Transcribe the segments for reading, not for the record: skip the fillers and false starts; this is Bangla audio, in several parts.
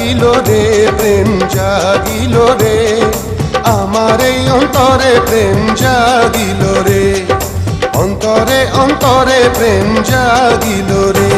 জাগিল রে প্রেম জাগিল রে আমার এই অন্তরে প্রেম জাগিল রে অন্তরে অন্তরে প্রেম জাগিল রে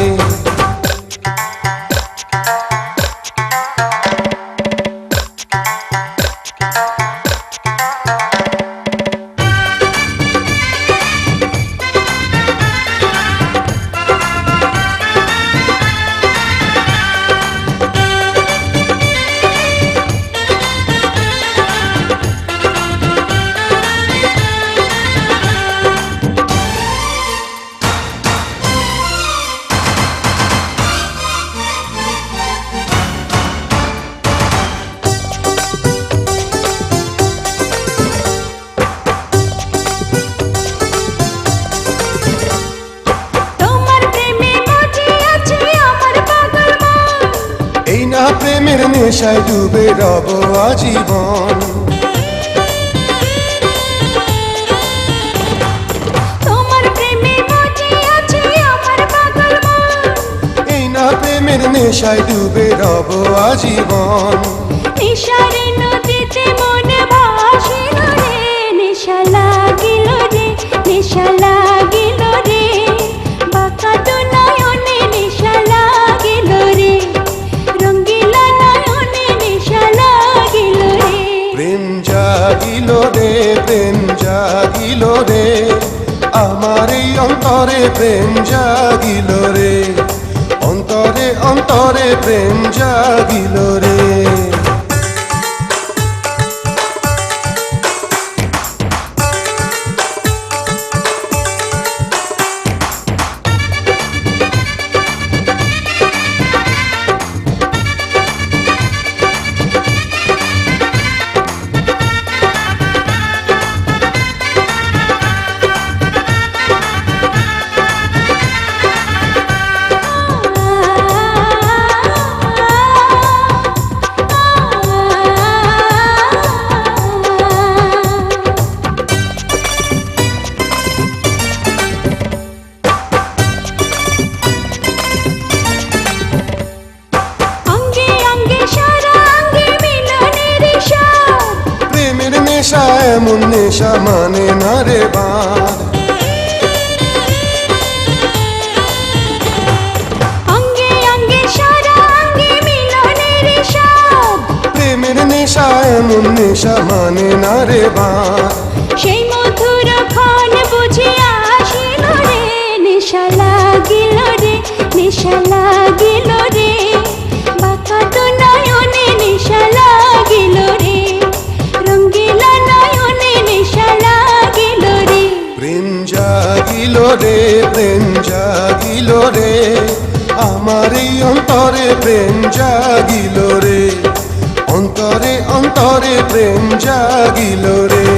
প্রেমের নেশায় ডুবে রব আজীবন তোমার প্রেমে মজে আছে আমার পাগল মন এই না প্রেমের নেশায় ডুবে রব আজীবন নেশারে নদীতে মন ভাসিল রে নেশা লাগিল রে নেশা লাগিল রে বাঁকা তো নয়নে নেশা লাগিল রে রঙ্গিলা নয়নে নেশা লাগিল রে প্রেম জাগিল রে প্রেম জাগিল রে আমার এই অন্তরে প্রেম জাগিল রে অন্তরে অন্তরে প্রেম জাগিল রে নেশা এমন নেশা মানে না রে বাঁধ অঙ্গে অঙ্গে সারা অঙ্গে মিলনের স্বাদ প্রেমের নেশা এমন নেশা মানে না রে বাঁধ সেই মধুর ক্ষণ বুঝিয়া আসিল রে নেশা লাগিল রে নেশা লাগিল রে বাঁকা তো নয়নে নেশা লাগিল রে রঙ্গিলা নয়নে নেশা লাগিল রে প্রেম জাগিল রে প্রেম জাগিল রে আমার এই অন্তরে প্রেম জাগিল রে অন্তরে অন্তরে প্রেম জাগিল রে